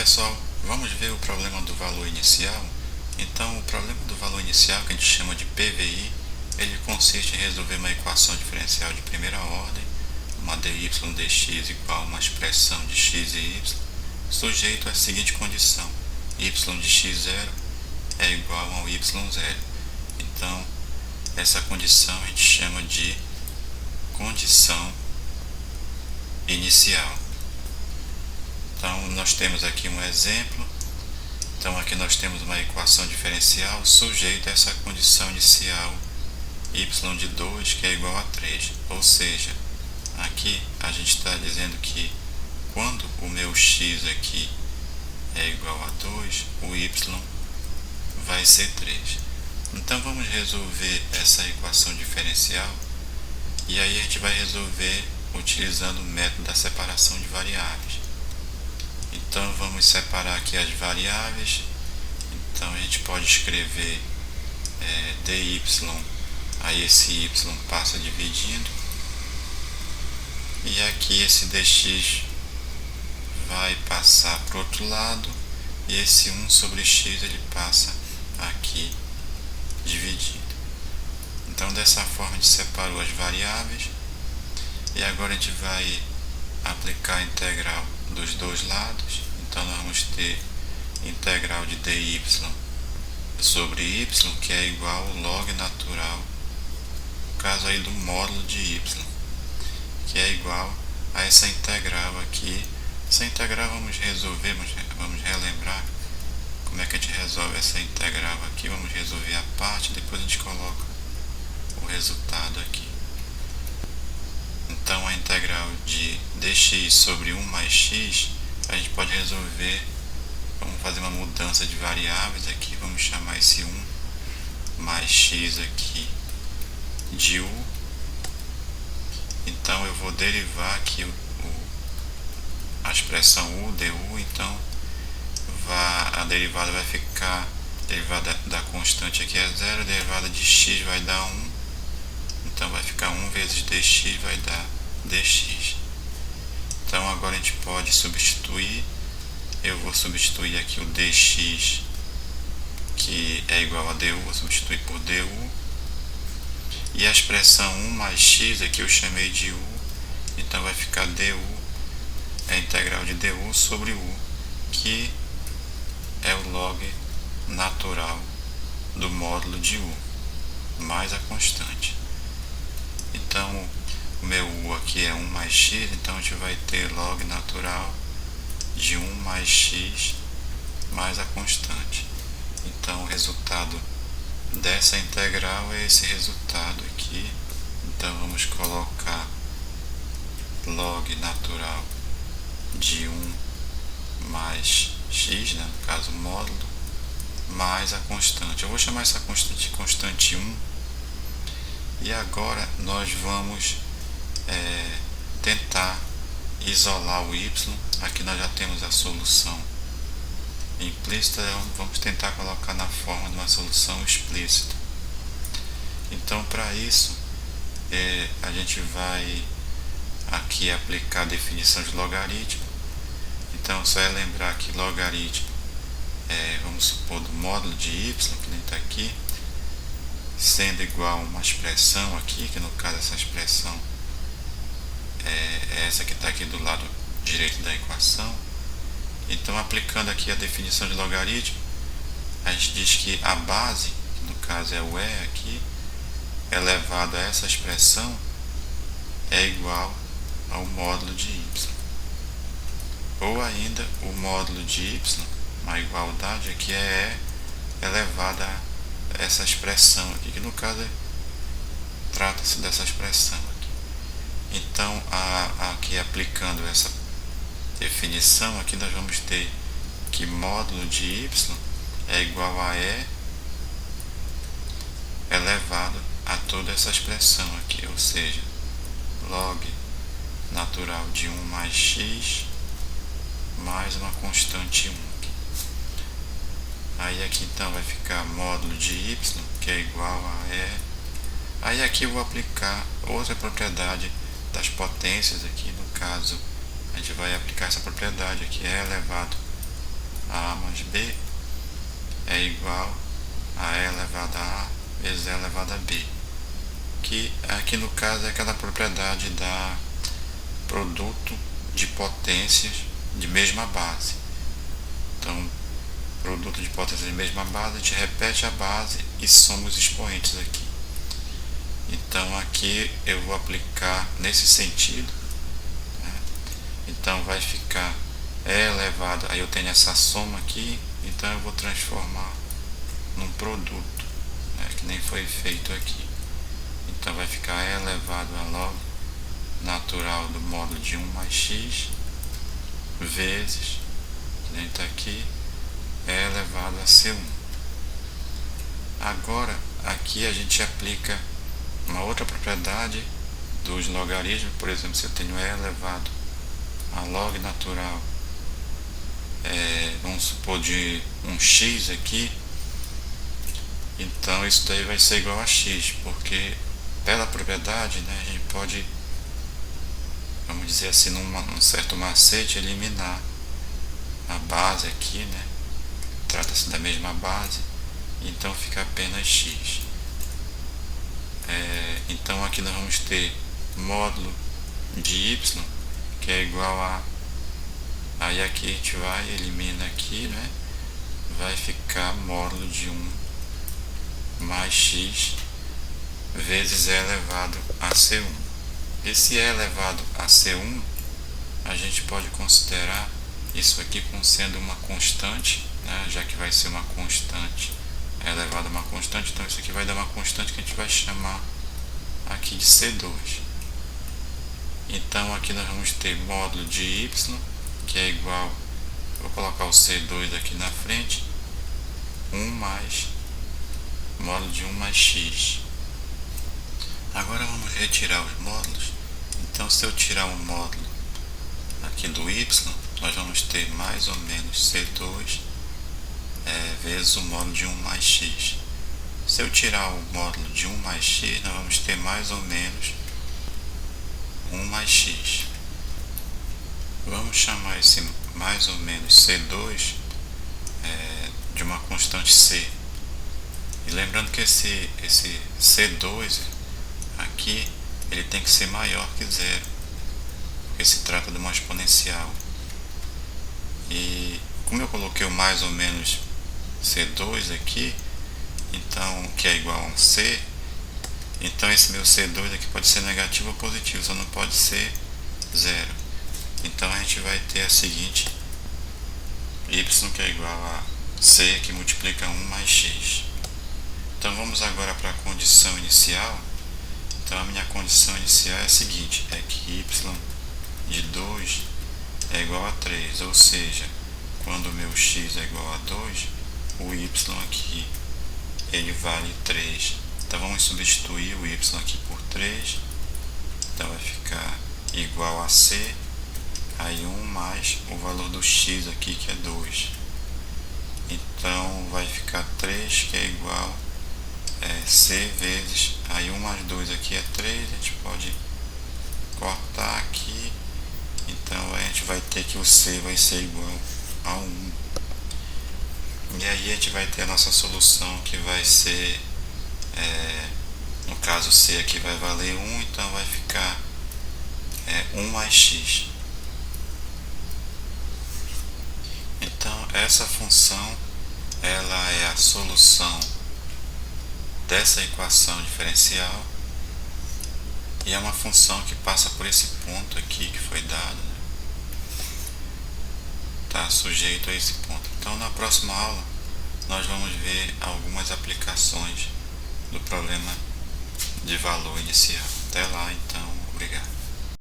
Pessoal, vamos ver o problema do valor inicial. Então, o problema do valor inicial, que a gente chama de PVI, ele consiste em resolver uma equação diferencial de primeira ordem, uma dy dx igual a uma expressão de x e y, sujeito à seguinte condição: y de x0 é igual ao y0. Então, essa condição a gente chama de condição inicial. Então, nós temos aqui um exemplo. Então, aqui nós temos uma equação diferencial sujeita a essa condição inicial y de 2, que é igual a 3. Ou seja, aqui a gente está dizendo que quando o meu x aqui é igual a 2, o y vai ser 3. Então, vamos resolver essa equação diferencial. E aí a gente vai resolver utilizando o método da separação de variáveis. Então, vamos separar aqui as variáveis. Então, a gente pode escrever dy, aí esse y passa dividindo. E aqui esse dx vai passar para o outro lado. E esse 1 sobre x ele passa aqui dividido. Então, dessa forma a gente separou as variáveis. E agora a gente vai aplicar a integral dos dois lados. Então, nós vamos ter integral de dy sobre y, que é igual ao log natural, no caso aí do módulo de y, que é igual a essa integral aqui. Essa integral vamos resolver, vamos relembrar como é que a gente resolve essa integral aqui. Vamos resolver a parte, depois a gente coloca o resultado aqui. Então, a integral de dx sobre 1 mais x, a gente pode resolver. Vamos fazer uma mudança de variáveis aqui. Vamos chamar esse 1 mais x aqui de u. Então, eu vou derivar aqui a expressão u, du. Então, a derivada vai ficar, a derivada da constante aqui é 0, a derivada de x vai dar 1. Então, vai ficar 1 vezes dx vai dar dx. Então, agora a gente pode substituir. Eu vou substituir aqui o dx, que é igual a du, vou substituir por du. E a expressão 1 mais x aqui eu chamei de u. Então, vai ficar du, é a integral de du sobre u, que é o log natural do módulo de u, mais a constante. Então, o meu u aqui é 1 mais x, então a gente vai ter log natural de 1 mais x mais a constante. Então, o resultado dessa integral é esse resultado aqui. Então, vamos colocar log natural de 1 mais x, né, no caso módulo, mais a constante. Eu vou chamar essa constante de constante 1. E agora nós vamos tentar isolar o y. Aqui nós já temos a solução implícita, vamos tentar colocar na forma de uma solução explícita. Então, para isso, a gente vai aqui aplicar a definição de logaritmo. Então, só é lembrar que logaritmo vamos supor, do módulo de y, que nem está aqui, sendo igual a uma expressão aqui, que no caso essa expressão é essa que está aqui do lado direito da equação. Então, aplicando aqui a definição de logaritmo, a gente diz que a base, que no caso é o e aqui, elevado a essa expressão, é igual ao módulo de y. Ou ainda, o módulo de y, uma igualdade aqui é e elevado a essa expressão aqui, que no caso trata-se dessa expressão aqui. Então, aqui aplicando essa definição, aqui nós vamos ter que módulo de y é igual a e elevado a toda essa expressão aqui, ou seja, log natural de 1 mais x mais uma constante 1 aqui. Aí aqui então vai ficar módulo de y, que é igual a e. Aí aqui eu vou aplicar outra propriedade das potências aqui. No caso, a gente vai aplicar essa propriedade aqui, e elevado A mais B é igual a E elevado a A vezes E elevado a B, que aqui no caso é aquela propriedade da produto de potências de mesma base. Então, produto de potências de mesma base, a gente repete a base e soma os expoentes aqui. Então aqui eu vou aplicar nesse sentido, né? Então vai ficar E elevado, aí eu tenho essa soma aqui, então eu vou transformar num produto, né, que nem foi feito aqui. Então vai ficar E elevado a log natural do módulo de 1 mais x vezes, que nem está aqui, E elevado a C1. Agora aqui a gente aplica uma outra propriedade dos logaritmos. Por exemplo, se eu tenho E elevado a log natural, vamos supor de um x aqui, então isso daí vai ser igual a x, porque pela propriedade, né, a gente pode, vamos dizer assim, num certo macete, eliminar a base aqui, né? Trata-se da mesma base, então fica apenas x. Então aqui nós vamos ter módulo de y, que é igual a, aí aqui a gente vai, elimina aqui, né? Vai ficar módulo de 1 mais x vezes E elevado a C1. Esse E elevado a C1, a gente pode considerar isso aqui como sendo uma constante, né? Já que vai ser uma constante, E elevado a uma constante, então isso aqui vai dar uma constante que a gente vai chamar aqui de C2. Então aqui nós vamos ter módulo de y, que é igual, vou colocar o C2 aqui na frente, 1 mais módulo de 1 mais x. Agora vamos retirar os módulos. Então se eu tirar o módulo aqui do y, nós vamos ter mais ou menos C2 vezes o módulo de 1 mais x. Se eu tirar o módulo de 1 mais x, nós vamos ter mais ou menos 1 mais x. Vamos chamar esse mais ou menos C2 de uma constante C. E lembrando que esse C2 aqui, ele tem que ser maior que zero, porque se trata de uma exponencial. E como eu coloquei o mais ou menos C2 aqui, então, que é igual a um C, então esse meu C2 aqui pode ser negativo ou positivo, só não pode ser zero. Então a gente vai ter a seguinte y, que é igual a C, que multiplica 1 mais x. Então vamos agora para a condição inicial. Então a minha condição inicial é a seguinte, é que y de 2 é igual a 3, ou seja, quando o meu x é igual a 2, o y aqui ele vale 3. Então vamos substituir o y aqui por 3, então vai ficar igual a c, aí 1 mais o valor do x aqui, que é 2. Então vai ficar 3, que é igual c vezes, aí 1 mais 2 aqui é 3, a gente pode cortar aqui, então a gente vai ter que o c vai ser igual a 1. E aí a gente vai ter a nossa solução, que vai ser, no caso c aqui vai valer 1, então vai ficar 1 mais x. Então essa função, ela é a solução dessa equação diferencial, e é uma função que passa por esse ponto aqui que foi dado, né? Está sujeito a esse ponto. Então na próxima aula nós vamos ver algumas aplicações do problema de valor inicial. Até lá, então, obrigado.